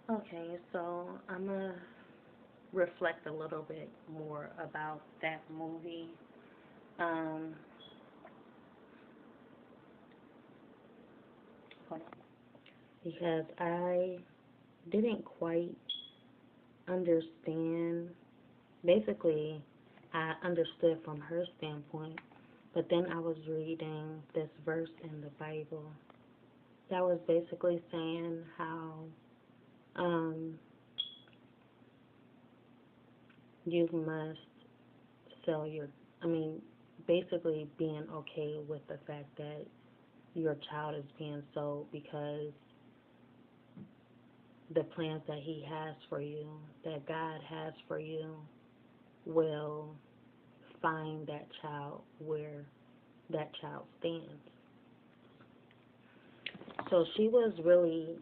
Okay, so I'm gonna reflect a little bit more about that movie. Um, hold on. Because I didn't quite understand. Basically, I understood from her standpoint, but then I was reading this verse in the Bible that was basically saying how um, you must sell your, I mean, basically being okay with the fact that your child is being sold because the plans that He has for you, that God has for you, will find that child where that child stands. So she was really,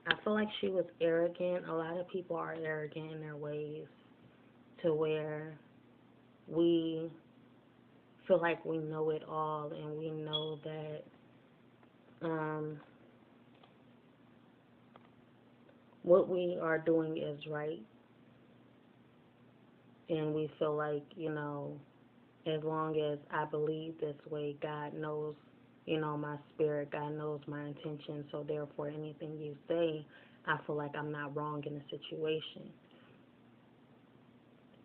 I feel like she was arrogant. A lot of people are arrogant in their ways to where we feel like we know it all and we know that um, what we are doing is right. And we feel like, as long as I believe this way, God knows, my spirit, God knows my intention. So therefore, anything you say, I feel like I'm not wrong in the situation.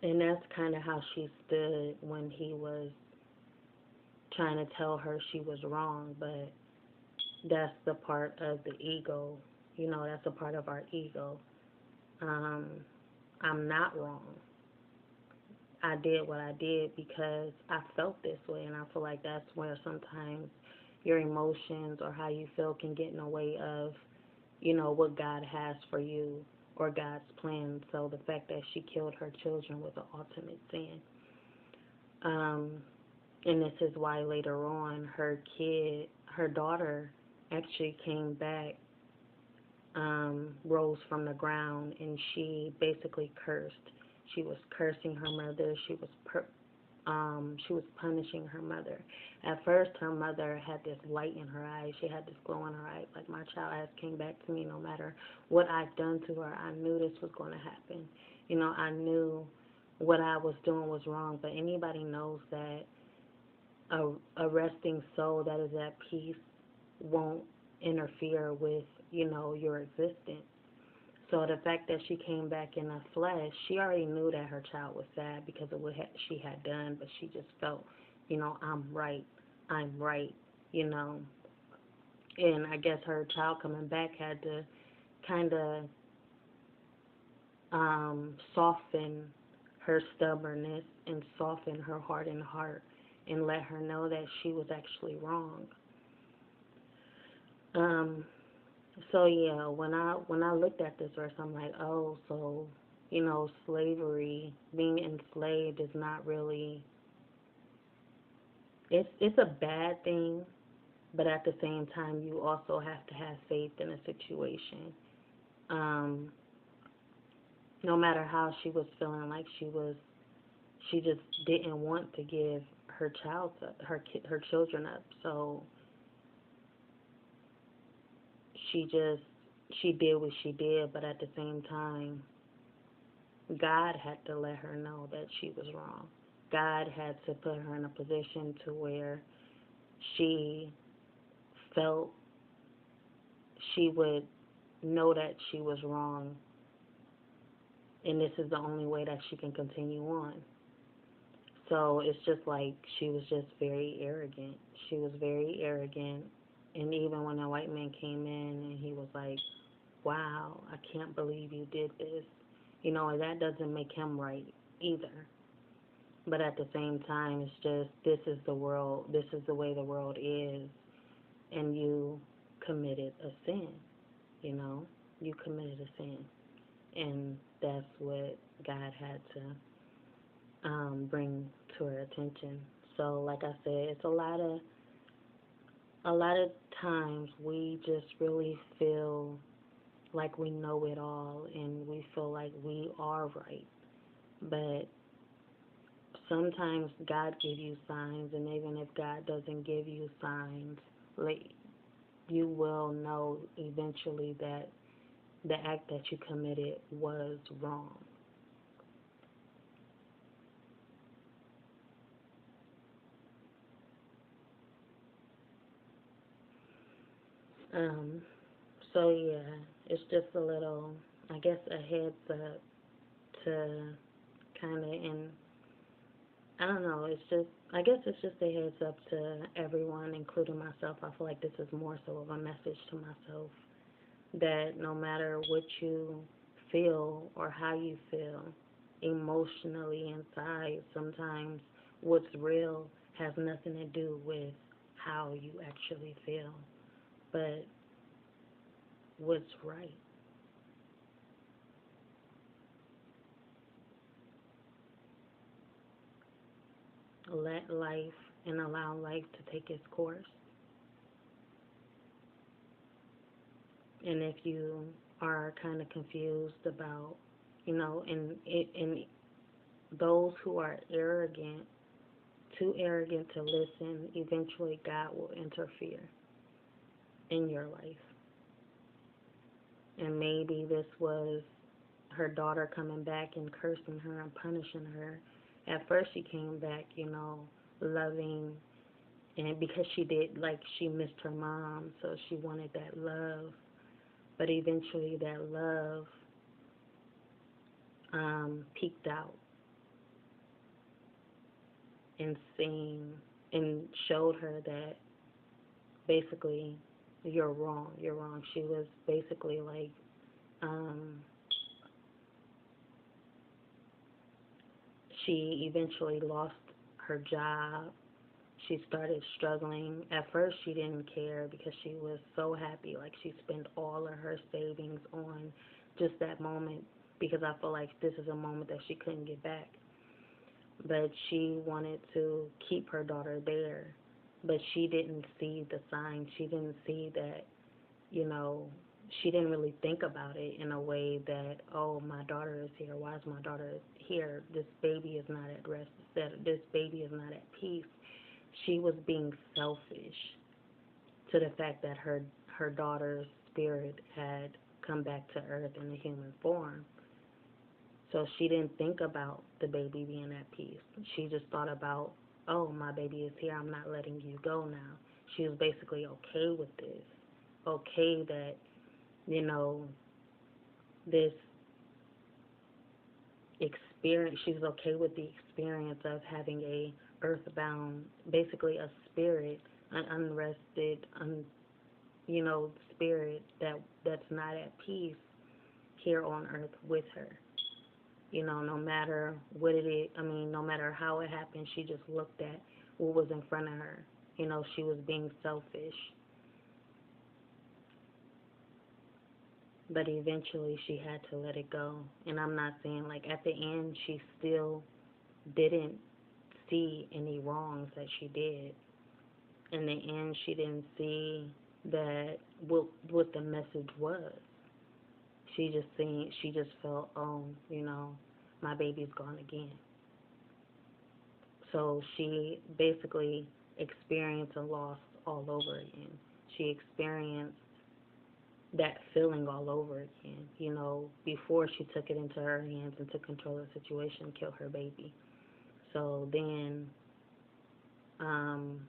And that's kind of how she stood when he was trying to tell her she was wrong. But that's the part of the ego. That's a part of our ego. Um, I'm not wrong. I did what I did because I felt this way, and I feel like that's where sometimes your emotions or how you feel can get in the way of, what God has for you or God's plan. So the fact that she killed her children was an ultimate sin. Um, and this is why later on her daughter actually came back, rose from the ground, and she basically cursed. She was cursing her mother. She was punishing her mother. At first, her mother had this light in her eyes. She had this glow in her eyes, like my child has came back to me. No matter what I've done to her, I knew this was going to happen. I knew what I was doing was wrong. But anybody knows that a resting soul that is at peace won't interfere with your existence. So the fact that she came back in the flesh, she already knew that her child was sad because of what she had done, but she just felt, I'm right, you know. And I guess her child coming back had to kind of soften her stubbornness and soften her hardened heart and let her know that she was actually wrong. Um, So yeah, when I looked at this verse, I'm like, oh, so slavery, being enslaved is not really. It's a bad thing, but at the same time, you also have to have faith in a situation. Um, no matter how she was feeling, like she just didn't want to give her children up. So she just she did what she did, but at the same time, God had to let her know that she was wrong. God had to put her in a position to where she felt she would know that she was wrong, and this is the only way that she can continue on. So it's just like she was just very arrogant. She was very arrogant, and even when the white man came in and he was like, "Wow, I can't believe you did this," that doesn't make him right either. But at the same time, it's just this is the world, this is the way the world is, and you committed a sin, you know? You committed a sin. And that's what God had to bring to her attention. So, like I said, it's a lot of times we just really feel like we know it all and we feel like we are right. But sometimes God gives you signs, and even if God doesn't give you signs, like you will know eventually that the act that you committed was wrong. Um, so yeah, it's just a little, I guess, a heads up to kind of, and I don't know, it's just, I guess it's just a heads up to everyone, including myself. I feel like this is more so of a message to myself that no matter what you feel or how you feel emotionally inside, sometimes what's real has nothing to do with how you actually feel, but what's right. Let life and allow life to take its course. And if you are kind of confused about, and those who are arrogant, too arrogant to listen, eventually God will interfere in your life. And maybe this was her daughter coming back and cursing her and punishing her. At first, she came back, loving, and because she did, like, she missed her mom, so she wanted that love. But eventually, that love peaked out and seen and showed her that basically you're wrong. You're wrong. She was basically like, um, she eventually lost her job. She started struggling. At first, she didn't care because she was so happy. Like, she spent all of her savings on just that moment because I feel like this is a moment that she couldn't get back. But she wanted to keep her daughter there. But she didn't see the signs. She didn't see that, you know, she didn't really think about it in a way that, oh, my daughter is here. Why is my daughter here? This baby is not at rest. This baby is not at peace. She was being selfish to the fact that her daughter's spirit had come back to earth in a human form. So she didn't think about the baby being at peace. She just thought about, oh, my baby is here. I'm not letting you go now. She was basically okay with this. Okay that, you know, this experience, she was okay with the experience of having a earthbound, basically a spirit, an unrested, spirit that's not at peace here on earth with her. No matter what it is, no matter how it happened, she just looked at what was in front of her. She was being selfish. But eventually she had to let it go. And I'm not saying, like, at the end, she still didn't see any wrongs that she did. In the end, she didn't see that what the message was. She just felt, oh, my baby's gone again. So she basically experienced a loss all over again. She experienced that feeling all over again, before she took it into her hands and took control of the situation and killed her baby. So then um,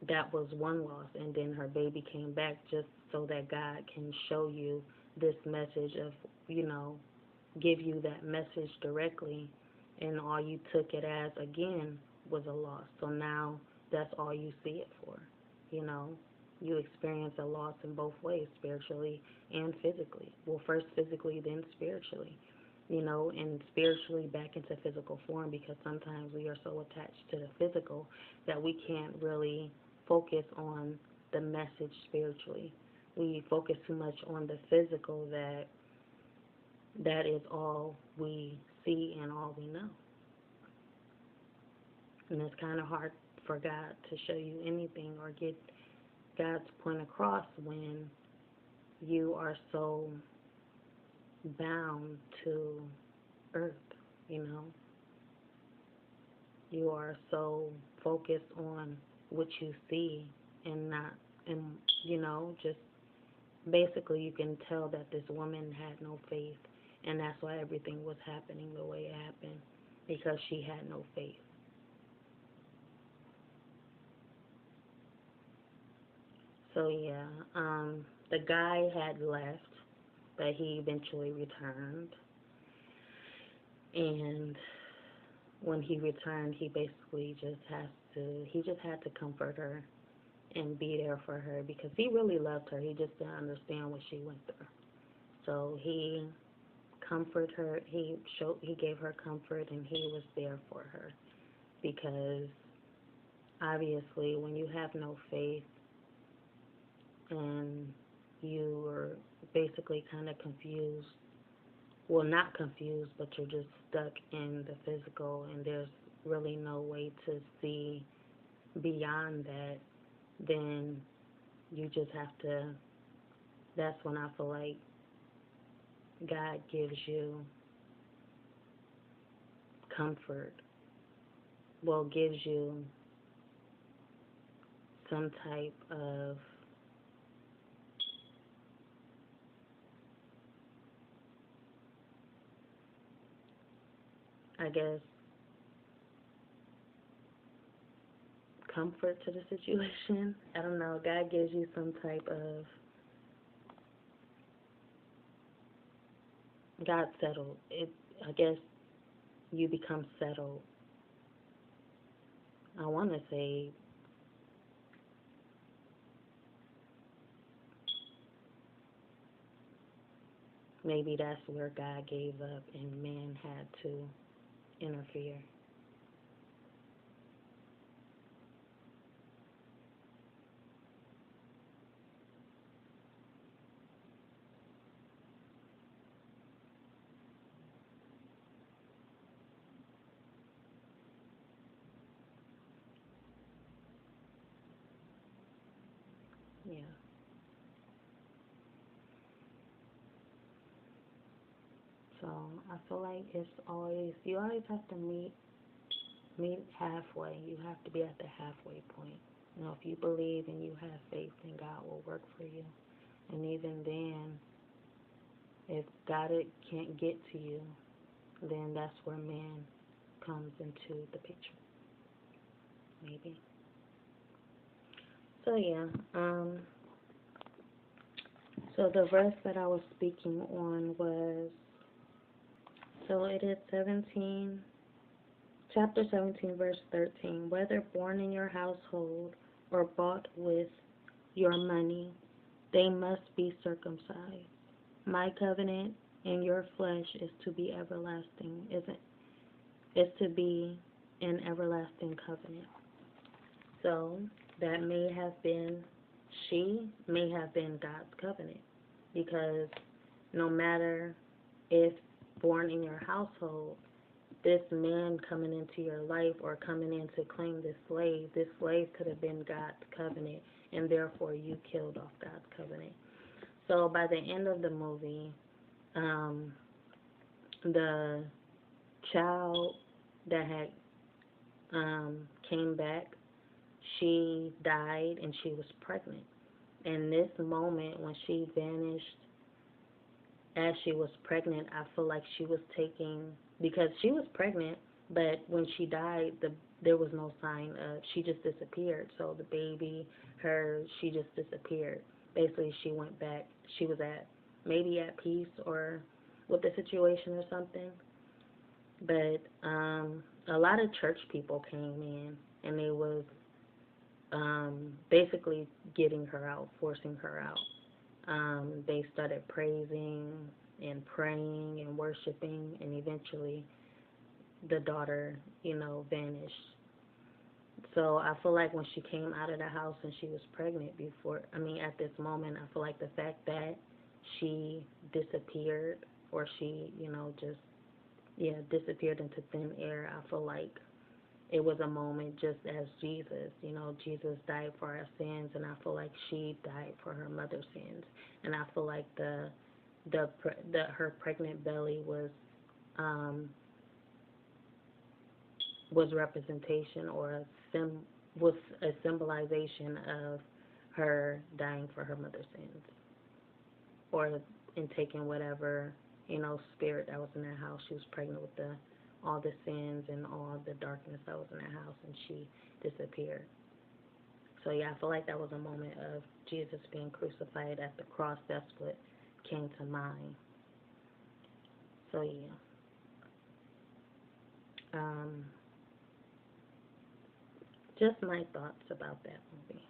that was one loss, and then her baby came back just so that God can show you this message of, give you that message directly, and all you took it as, again, was a loss. So now that's all you see it for, You experience a loss in both ways, spiritually and physically. Well, first physically, then spiritually, and spiritually back into physical form, because sometimes we are so attached to the physical that we can't really focus on the message spiritually. We focus too much on the physical that is all we see and all we know. And it's kind of hard for God to show you anything or get God's point across when you are so bound to earth, you know. You are so focused on what you see and not, and, just basically you can tell that this woman had no faith, and that's why everything was happening the way it happened, because she had no faith. So yeah, the guy had left, but he eventually returned, and when he returned, he just had to comfort her and be there for her because he really loved her. He just didn't understand what she went through. So he comforted her. He gave her comfort, and he was there for her because obviously when you have no faith and you are basically kind of confused, well, not confused, but you're just stuck in the physical, and there's really no way to see beyond that, then you just have to, that's when I feel like God gives you comfort, well, gives you some type of, I guess, comfort to the situation. I don't know. God gives you some type of, God settled. I guess you become settled. I want to say maybe that's where God gave up and man had to interfere. Yeah. So I feel like you always have to meet halfway. You have to be at the halfway point. If you believe and you have faith, then God will work for you. And even then, if God can't get to you, then that's where man comes into the picture, maybe. So yeah, so the verse that I was speaking on was, so it is chapter 17, verse 13. Whether born in your household or bought with your money, they must be circumcised. My covenant in your flesh is to be everlasting, is to be an everlasting covenant. So that she may have been God's covenant, because no matter if born in your household, this man coming into your life or coming in to claim this slave could have been God's covenant, and therefore you killed off God's covenant. So by the end of the movie, the child that had came back, she died and she was pregnant. And this moment when she vanished, as she was pregnant, I feel like she was because she was pregnant, but when she died, there was no sign of, she just disappeared. So the baby, she just disappeared. Basically, she went back, she was maybe at peace or with the situation or something. But a lot of church people came in, and they was basically getting her out, forcing her out. They started praising and praying and worshiping, and eventually the daughter, vanished. So I feel like when she came out of the house and she was pregnant at this moment, I feel like the fact that she disappeared, or she, just, disappeared into thin air, I feel like it was a moment just as Jesus. Jesus died for our sins, and I feel like she died for her mother's sins. And I feel like her pregnant belly was representation, or was a symbolization of her dying for her mother's sins. or in taking whatever, spirit that was in that house. She was pregnant with all the sins and all the darkness that was in that house, and she disappeared. So yeah, I feel like that was a moment of Jesus being crucified at the cross. That's what came to mind. So yeah. Just my thoughts about that movie.